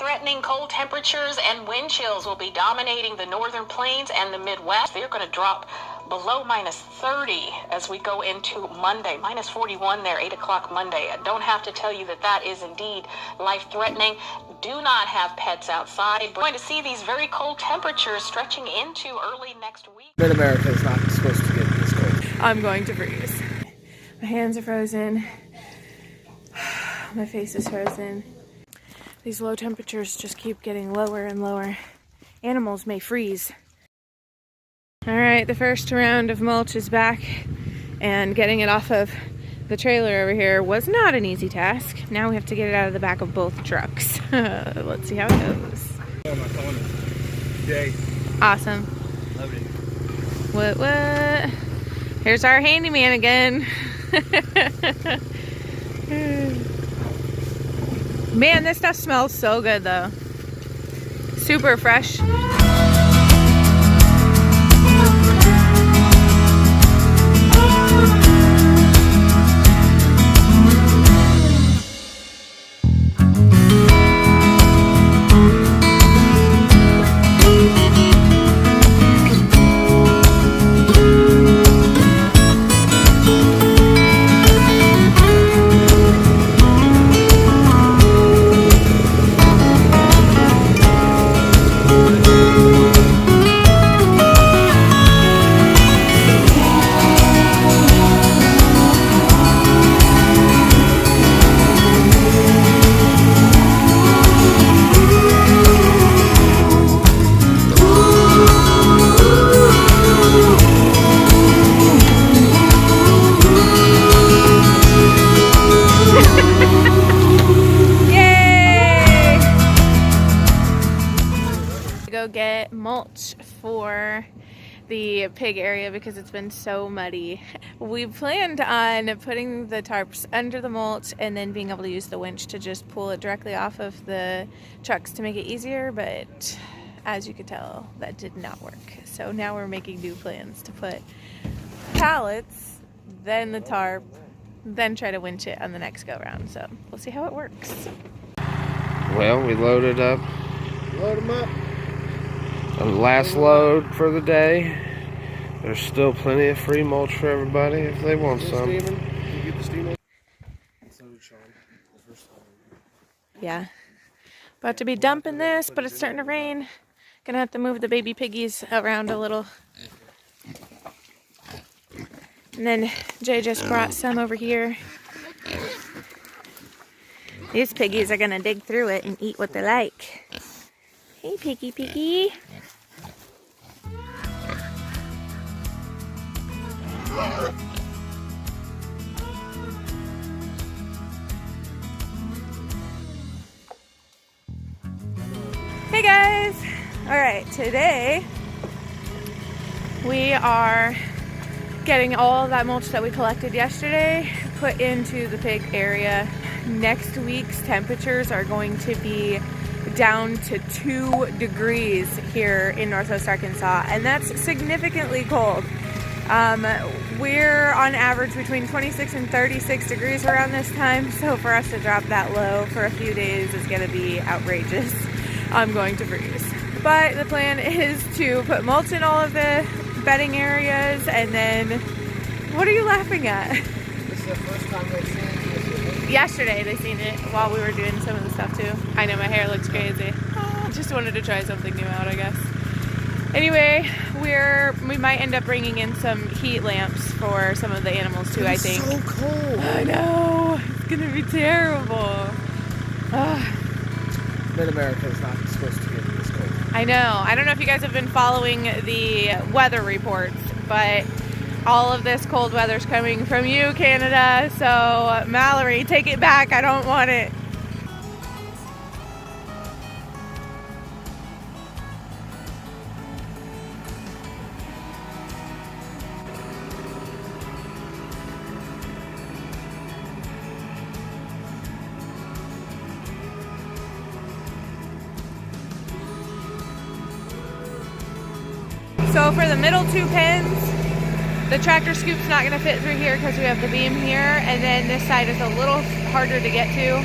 Life-threatening cold temperatures and wind chills will be dominating the northern plains and the Midwest. They're going to drop below -30 as we go into Monday. -41 there, 8 o'clock Monday. I don't have to tell you that that is indeed life-threatening. Do not have pets outside. We're going to see these very cold temperatures stretching into early next week. Mid-America is not supposed to get this cold. I'm going to freeze. My hands are frozen. My face is frozen. These low temperatures just keep getting lower and lower. Animals may freeze. All right, the first round of mulch is back, and getting it off of the trailer over here was not an easy task. Now we have to get it out of the back of both trucks. Let's see how it goes. Oh, my phone. Jay. Awesome. Love it. What? Here's our handyman again. Man, this stuff smells so good though. Super fresh. Get mulch for the pig area because it's been so muddy. We planned on putting the tarps under the mulch and then being able to use the winch to just pull it directly off of the trucks to make it easier, but as you could tell, that did not work. So now we're making new plans to put pallets, then the tarp, then try to winch it on the next go round. So we'll see how it works. Well, we loaded up. Load them up. The last load for the day. There's still plenty of free mulch for everybody if they want some. Yeah. About to be dumping this, but it's starting to rain. Gonna have to move the baby piggies around a little. And then Jay just brought some over here. These piggies are gonna dig through it and eat what they like. Hey, piggy. Hey guys! Alright, today we are getting all that mulch that we collected yesterday put into the pig area. Next week's temperatures are going to be down to 2 degrees here in Northwest Arkansas, and that's significantly cold. We're on average between 26 and 36 degrees around this time, so for us to drop that low for a few days is going to be outrageous. I'm going to freeze. But the plan is to put mulch in all of the bedding areas, and then, what are you laughing at? This is the first time they've seen it. Yesterday they seen it while we were doing some of the stuff too. I know my hair looks crazy. Just wanted to try something new out, I guess. Anyway, we might end up bringing in some heat lamps for some of the animals too, I think. It's so cold. I know. It's gonna be terrible. Mid-America is not supposed to get this cold. I know. I don't know if you guys have been following the weather reports, but all of this cold weather's coming from you, Canada. So, Mallory, take it back. I don't want it. So for the middle 2 pins, the tractor scoop's not going to fit through here because we have the beam here, and then this side is a little harder to get to.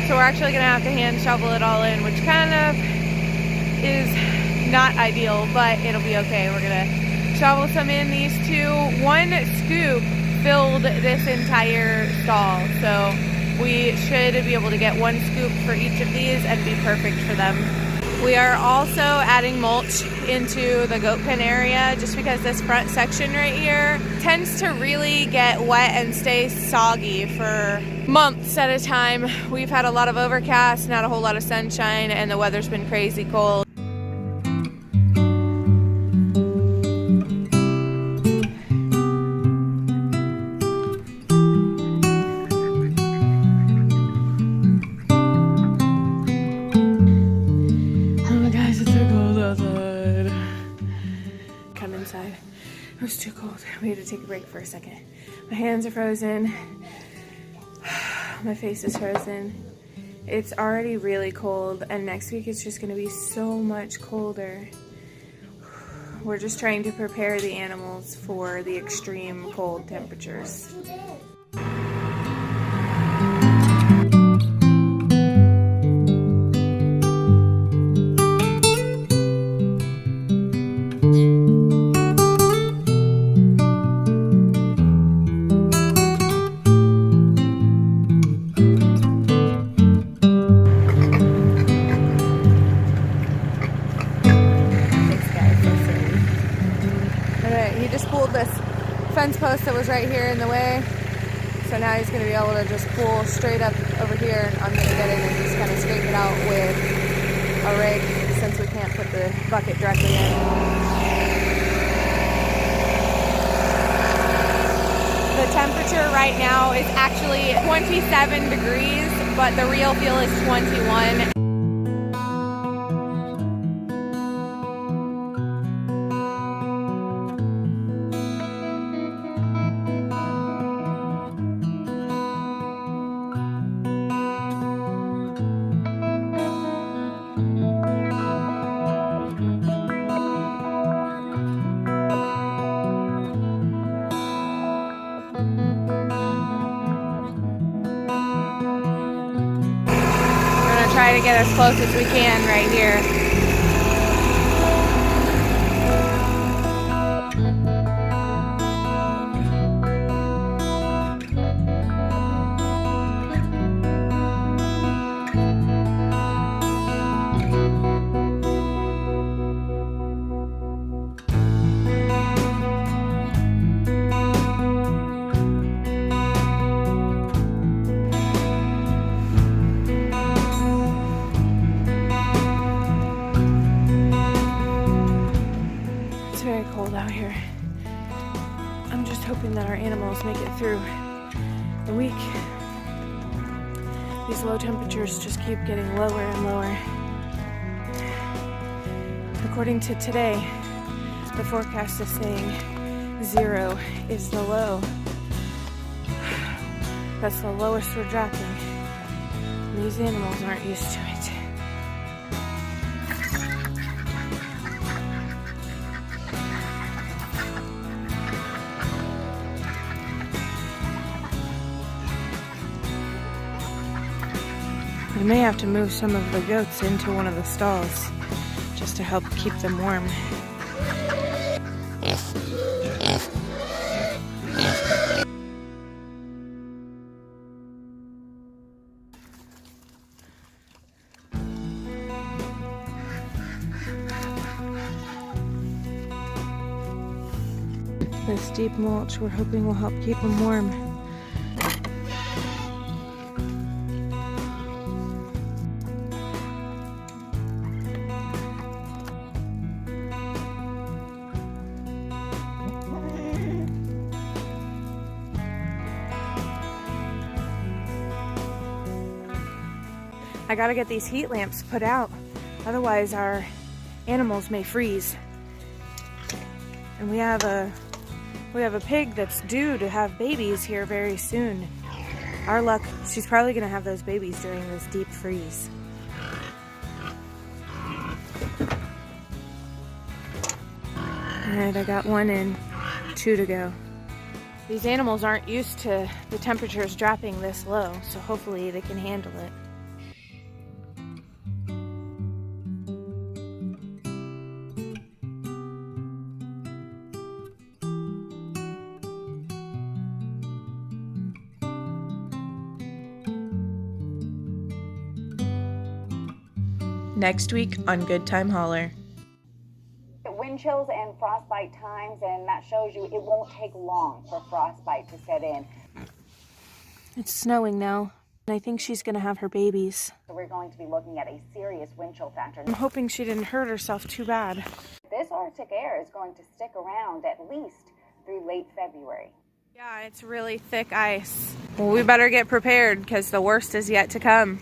So we're actually gonna have to hand shovel it all in, which kind of is not ideal, but it'll be okay. We're gonna shovel some in these two. One scoop filled this entire stall, so we should be able to get one scoop for each of these and be perfect for them. We are also adding mulch into the goat pen area just because this front section right here tends to really get wet and stay soggy for months at a time. We've had a lot of overcast, not a whole lot of sunshine, and the weather's been crazy cold. It was too cold. We had to take a break for a second. My hands are frozen. My face is frozen. It's already really cold, and next week it's just going to be so much colder. We're just trying to prepare the animals for the extreme cold temperatures. Fence post that was right here in the way, so now he's going to be able to just pull straight up over here. I'm going to get in and just kind of scrape it out with a rake since we can't put the bucket directly in. The temperature right now is actually 27 degrees, but the real feel is 21. Try to get as close as we can right here. Out here. I'm just hoping that our animals make it through the week. These low temperatures just keep getting lower and lower. According to today, the forecast is saying 0 is the low. That's the lowest we're dropping. And these animals aren't used to it. We may have to move some of the goats into one of the stalls just to help keep them warm. This deep mulch we're hoping will help keep them warm. I gotta get these heat lamps put out, otherwise our animals may freeze. And we have a pig that's due to have babies here very soon. Our luck, she's probably gonna have those babies during this deep freeze. Alright, I got one in, 2 to go. These animals aren't used to the temperatures dropping this low, so hopefully they can handle it. next week on Good Time Holler. Wind chills and frostbite times, and that shows you it won't take long for frostbite to set in. It's snowing now. I think she's gonna have her babies. So we're going to be looking at a serious wind chill factor. I'm hoping she didn't hurt herself too bad. This Arctic air is going to stick around at least through late February. Yeah, it's really thick ice. Well, we better get prepared because the worst is yet to come.